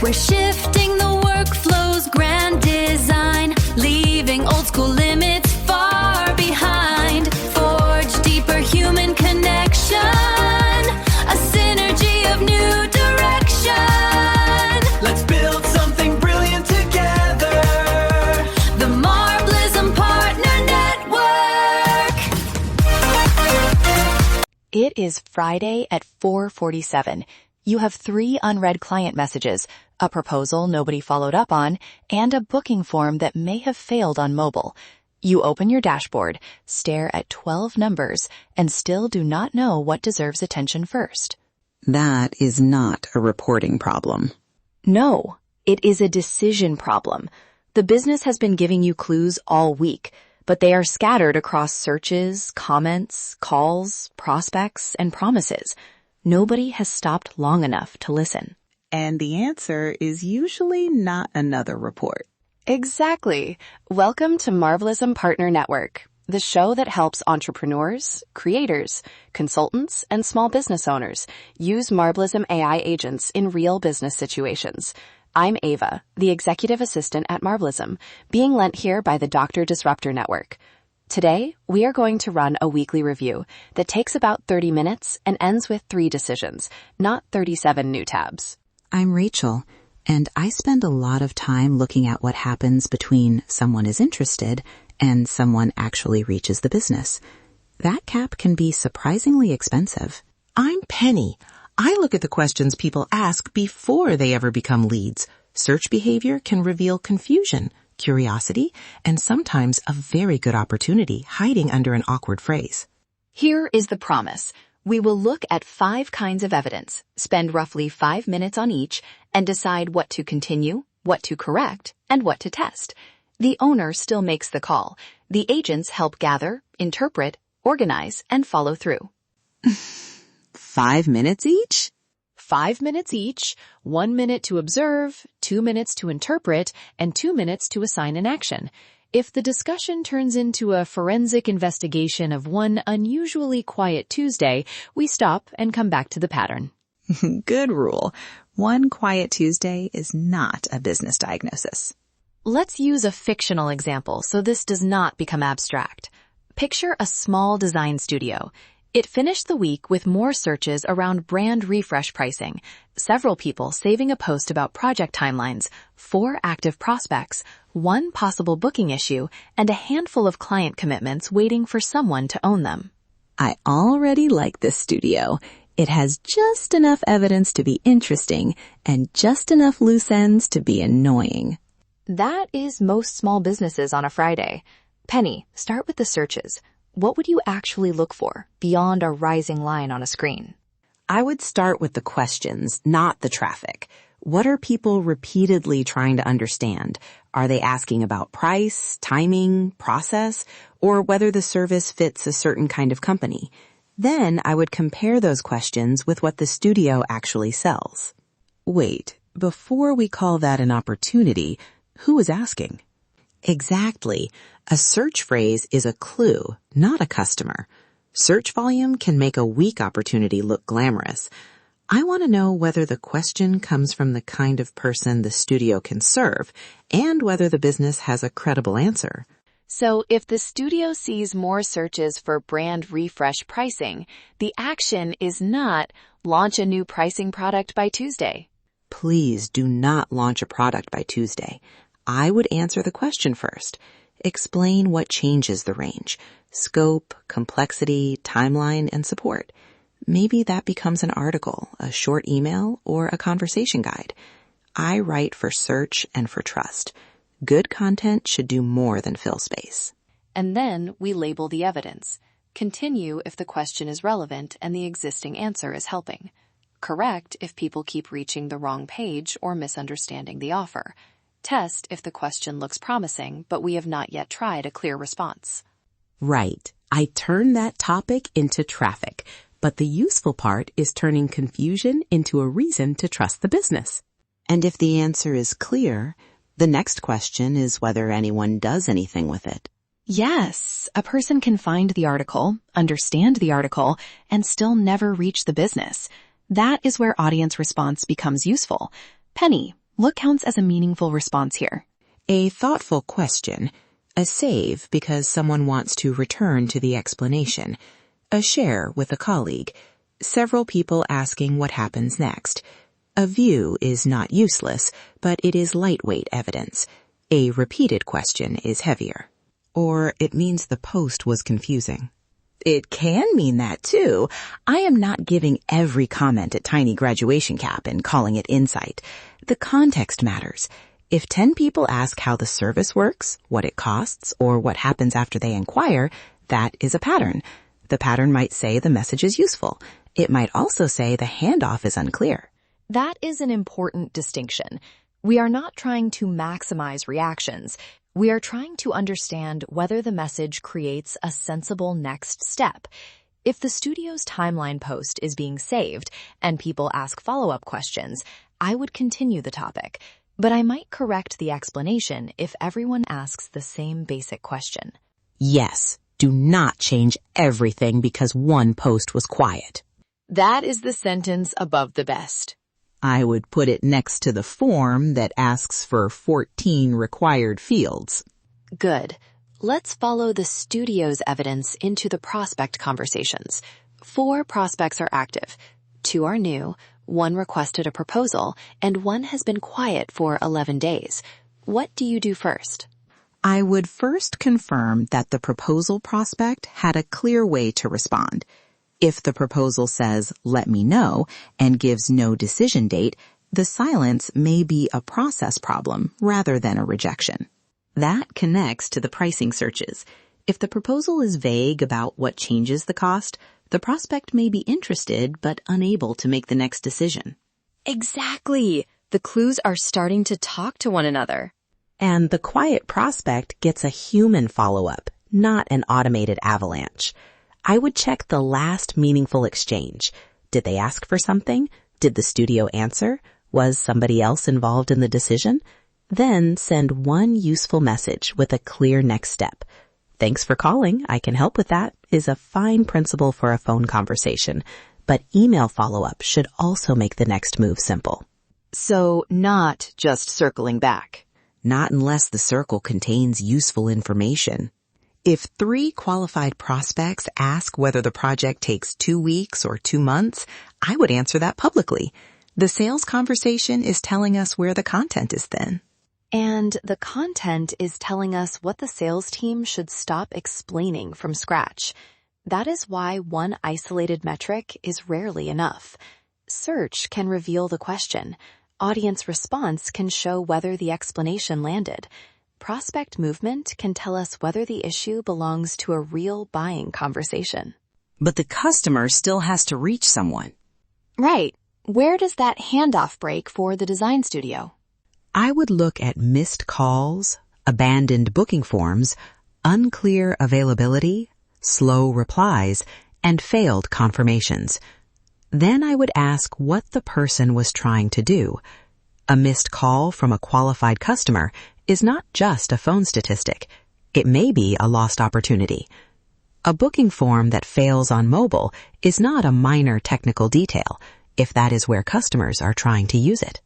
We're shifting the workflow's grand design, leaving old school limits far behind. Forge deeper human connection, a synergy of new direction. Let's build something brilliant together. The Marblism Partner Network. It is Friday at 4:47. You have 3 unread client messages, a proposal nobody followed up on, and a booking form that may have failed on mobile. You open your dashboard, stare at 12 numbers, and still do not know what deserves attention first. That is not a reporting problem. No, it is a decision problem. The business has been giving you clues all week, but they are scattered across searches, comments, calls, prospects, and promises. Nobody has stopped long enough to listen. And the answer is usually not another report. Exactly. Welcome to Marblism Partner Network, the show that helps entrepreneurs, creators, consultants, and small business owners use Marblism AI agents in real business situations. I'm Eva, the executive assistant at Marblism, being lent here by the Dr. Disruptor Network. Today, we are going to run a weekly review that takes about 30 minutes and ends with 3 decisions, not 37 new tabs. I'm Rachel, and I spend a lot of time looking at what happens between someone is interested and someone actually reaches the business. That cap can be surprisingly expensive. I'm Penny. I look at the questions people ask before they ever become leads. Search behavior can reveal confusion, curiosity, and sometimes a very good opportunity hiding under an awkward phrase. Here is the promise. We will look at 5 kinds of evidence, spend roughly 5 minutes on each, and decide what to continue, what to correct, and what to test. The owner still makes the call. The agents help gather, interpret, organize, and follow through. 5 minutes each? 5 minutes each, 1 minute to observe, 2 minutes to interpret, and 2 minutes to assign an action. If the discussion turns into a forensic investigation of one unusually quiet Tuesday, we stop and come back to the pattern. Good rule. One quiet Tuesday is not a business diagnosis. Let's use a fictional example so this does not become abstract. Picture a small design studio. It finished the week with more searches around brand refresh pricing, several people saving a post about project timelines, 4 active prospects, 1 possible booking issue, and a handful of client commitments waiting for someone to own them. I already like this studio. It has just enough evidence to be interesting and just enough loose ends to be annoying. That is most small businesses on a Friday. Penny, start with the searches. What would you actually look for beyond a rising line on a screen? I would start with the questions, not the traffic. What are people repeatedly trying to understand? Are they asking about price, timing, process, or whether the service fits a certain kind of company? Then I would compare those questions with what the studio actually sells. Wait, before we call that an opportunity, who is asking? Exactly. A search phrase is a clue, not a customer. Search volume can make a weak opportunity look glamorous. I want to know whether the question comes from the kind of person the studio can serve and whether the business has a credible answer. So if the studio sees more searches for brand refresh pricing, the action is not launch a new pricing product by Tuesday. Please do not launch a product by Tuesday. I would answer the question first. Explain what changes the range, scope, complexity, timeline, and support. Maybe that becomes an article, a short email, or a conversation guide. I write for search and for trust. Good content should do more than fill space. And then we label the evidence. Continue if the question is relevant and the existing answer is helping. Correct if people keep reaching the wrong page or misunderstanding the offer. Test if the question looks promising, but we have not yet tried a clear response. Right. I turn that topic into traffic, but the useful part is turning confusion into a reason to trust the business. And if the answer is clear, the next question is whether anyone does anything with it. Yes, a person can find the article, understand the article, and still never reach the business. That is where audience response becomes useful. Penny, What counts as a meaningful response here? A thoughtful question. A save because someone wants to return to the explanation. A share with a colleague. Several people asking what happens next. A view is not useless, but it is lightweight evidence. A repeated question is heavier. Or it means the post was confusing. It can mean that too. I am not giving every comment a tiny graduation cap and calling it insight. The context matters. If 10 people ask how the service works, what it costs, or what happens after they inquire, that is a pattern. The pattern might say the message is useful. It might also say the handoff is unclear. That is an important distinction. We are not trying to maximize reactions. We are trying to understand whether the message creates a sensible next step. If the studio's timeline post is being saved and people ask follow-up questions, I would continue the topic. But I might correct the explanation if everyone asks the same basic question. Yes, do not change everything because one post was quiet. That is the sentence above the best. I would put it next to the form that asks for 14 required fields. Good. Let's follow the studio's evidence into the prospect conversations. 4 prospects are active. 2 are new, 1 requested a proposal, and 1 has been quiet for 11 days. What do you do first? I would first confirm that the proposal prospect had a clear way to respond. If the proposal says, "Let me know," and gives no decision date, the silence may be a process problem rather than a rejection. That connects to the pricing searches. If the proposal is vague about what changes the cost, the prospect may be interested but unable to make the next decision. Exactly. The clues are starting to talk to one another. And the quiet prospect gets a human follow-up, not an automated avalanche. I would check the last meaningful exchange. Did they ask for something? Did the studio answer? Was somebody else involved in the decision? Then send one useful message with a clear next step. "Thanks for calling. I can help with that," is a fine principle for a phone conversation. But email follow-up should also make the next move simple. So not just circling back. Not unless the circle contains useful information. If 3 qualified prospects ask whether the project takes 2 weeks or 2 months, I would answer that publicly. The sales conversation is telling us where the content is thin. And the content is telling us what the sales team should stop explaining from scratch. That is why one isolated metric is rarely enough. Search can reveal the question. Audience response can show whether the explanation landed. Prospect movement can tell us whether the issue belongs to a real buying conversation. But the customer still has to reach someone. Right. Where does that handoff break for the design studio? I would look at missed calls, abandoned booking forms, unclear availability, slow replies, and failed confirmations. Then I would ask what the person was trying to do. A missed call from a qualified customer is not just a phone statistic. It may be a lost opportunity. A booking form that fails on mobile is not a minor technical detail, if that is where customers are trying to use it.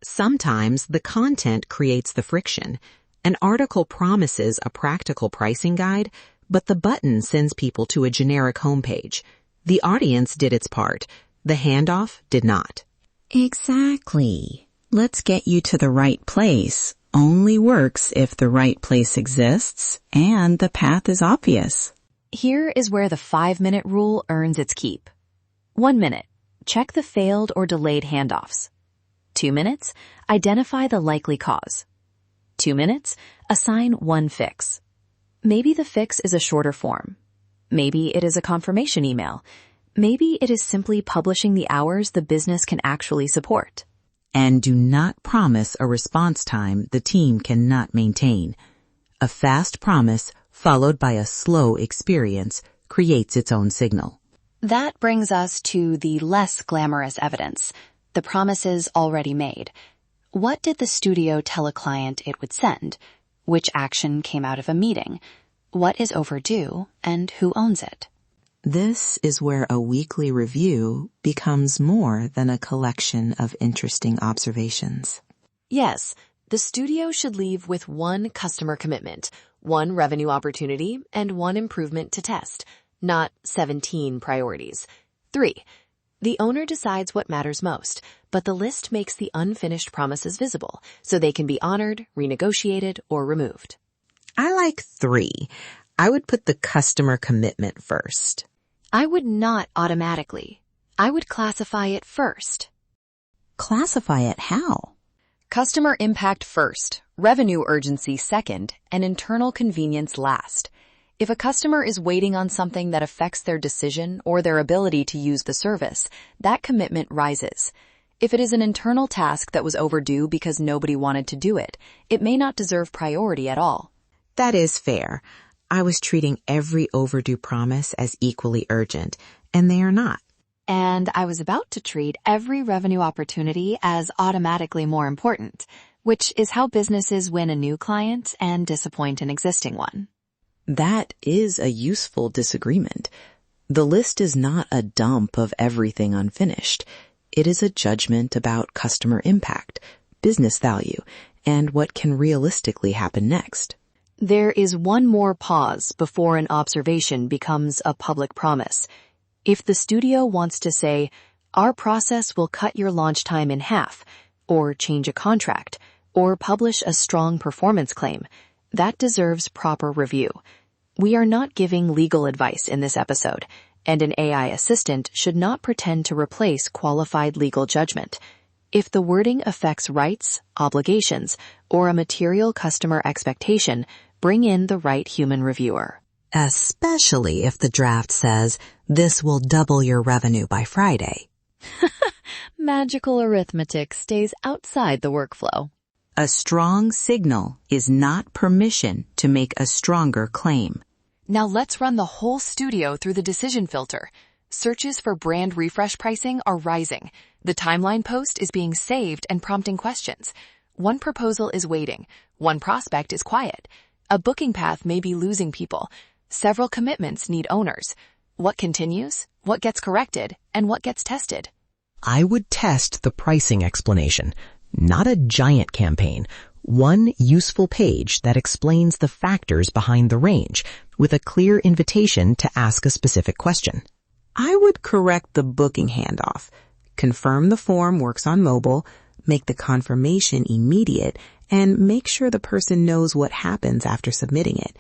Sometimes the content creates the friction. An article promises a practical pricing guide, but the button sends people to a generic homepage. The audience did its part. The handoff did not. Exactly. Let's get you to the right place. Only works if the right place exists and the path is obvious. Here is where the 5-minute rule earns its keep. 1 minute. Check the failed or delayed handoffs. 2 minutes. Identify the likely cause. 2 minutes. Assign one fix. Maybe the fix is a shorter form. Maybe it is a confirmation email. Maybe it is simply publishing the hours the business can actually support. And do not promise a response time the team cannot maintain. A fast promise followed by a slow experience creates its own signal. That brings us to the less glamorous evidence, the promises already made. What did the studio tell a client it would send? Which action came out of a meeting? What is overdue and who owns it? This is where a weekly review becomes more than a collection of interesting observations. Yes, the studio should leave with one customer commitment, one revenue opportunity, and one improvement to test, not 17 priorities. 3. The owner decides what matters most, but the list makes the unfinished promises visible, so they can be honored, renegotiated, or removed. I like 3. I would put the customer commitment first. I would not automatically. I would classify it first. Classify it how? Customer impact first, revenue urgency second, and internal convenience last. If a customer is waiting on something that affects their decision or their ability to use the service, that commitment rises. If it is an internal task that was overdue because nobody wanted to do it, it may not deserve priority at all. That is fair. I was treating every overdue promise as equally urgent, and they are not. And I was about to treat every revenue opportunity as automatically more important, which is how businesses win a new client and disappoint an existing one. That is a useful disagreement. The list is not a dump of everything unfinished. It is a judgment about customer impact, business value, and what can realistically happen next. There is one more pause before an observation becomes a public promise. If the studio wants to say, our process will cut your launch time in half, or change a contract, or publish a strong performance claim, that deserves proper review. We are not giving legal advice in this episode, and an AI assistant should not pretend to replace qualified legal judgment. If the wording affects rights, obligations, or a material customer expectation, bring in the right human reviewer. Especially if the draft says, this will double your revenue by Friday. Magical arithmetic stays outside the workflow. A strong signal is not permission to make a stronger claim. Now let's run the whole studio through the decision filter. Searches for brand refresh pricing are rising. The timeline post is being saved and prompting questions. One proposal is waiting. One prospect is quiet. A booking path may be losing people. Several commitments need owners. What continues? What gets corrected? And what gets tested? I would test the pricing explanation, not a giant campaign. One useful page that explains the factors behind the range with a clear invitation to ask a specific question. I would correct the booking handoff, confirm the form works on mobile, make the confirmation immediate, and make sure the person knows what happens after submitting it.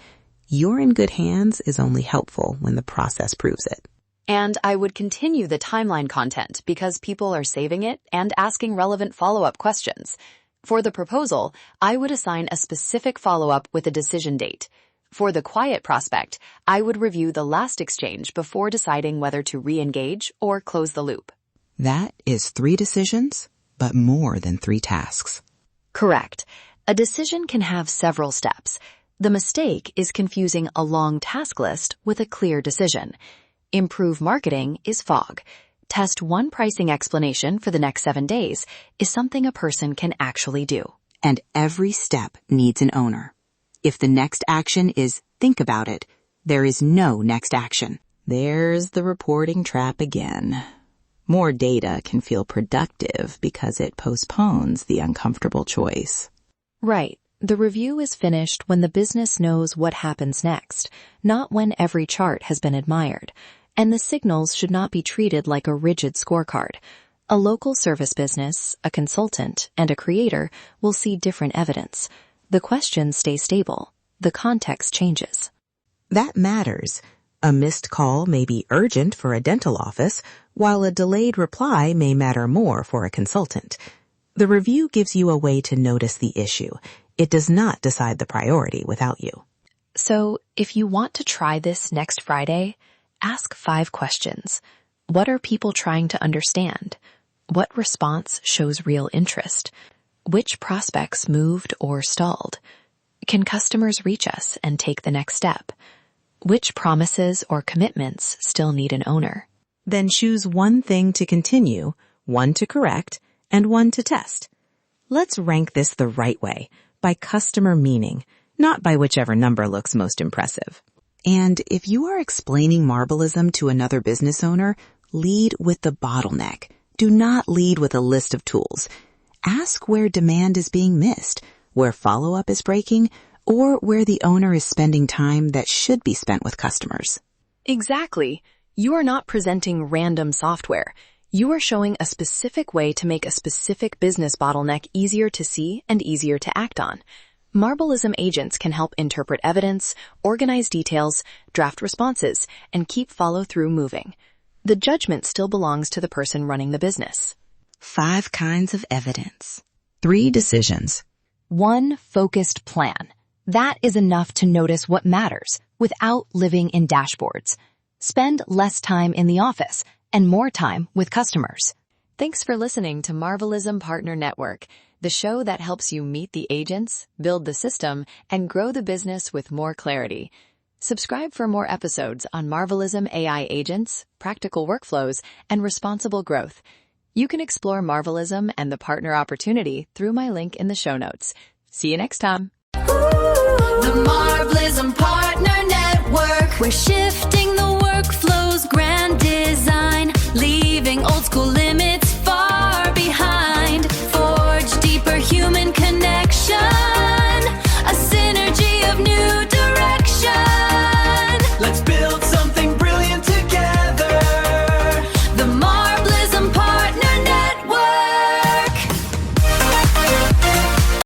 You're in good hands is only helpful when the process proves it. And I would continue the timeline content because people are saving it and asking relevant follow-up questions. For the proposal, I would assign a specific follow-up with a decision date. For the quiet prospect, I would review the last exchange before deciding whether to re-engage or close the loop. That is 3 decisions, but more than 3 tasks. Correct. A decision can have several steps. The mistake is confusing a long task list with a clear decision. Improve marketing is fog. Test one pricing explanation for the next 7 days is something a person can actually do. And every step needs an owner. If the next action is think about it, there is no next action. There's the reporting trap again. More data can feel productive because it postpones the uncomfortable choice. Right. The review is finished when the business knows what happens next, not when every chart has been admired. And the signals should not be treated like a rigid scorecard. A local service business, a consultant, and a creator will see different evidence. The questions stay stable. The context changes. That matters. A missed call may be urgent for a dental office, while a delayed reply may matter more for a consultant. The review gives you a way to notice the issue. It does not decide the priority without you. So, if you want to try this next Friday, ask 5 questions. What are people trying to understand? What response shows real interest? Which prospects moved or stalled? Can customers reach us and take the next step? Which promises or commitments still need an owner? Then choose one thing to continue, one to correct, and one to test. Let's rank this the right way, by customer meaning, not by whichever number looks most impressive. And if you are explaining Marblism to another business owner, lead with the bottleneck. Do not lead with a list of tools. Ask where demand is being missed, where follow-up is breaking, or where the owner is spending time that should be spent with customers. Exactly. You are not presenting random software. You are showing a specific way to make a specific business bottleneck easier to see and easier to act on. Marblism agents can help interpret evidence, organize details, draft responses, and keep follow-through moving. The judgment still belongs to the person running the business. 5 kinds of evidence. 3 decisions. 1 focused plan. That is enough to notice what matters without living in dashboards. Spend less time in the office and more time with customers. Thanks for listening to Marblism Partner Network, the show that helps you meet the agents, build the system, and grow the business with more clarity. Subscribe for more episodes on Marblism AI agents, practical workflows, and responsible growth. You can explore Marblism and the partner opportunity through my link in the show notes. See you next time. The Marblism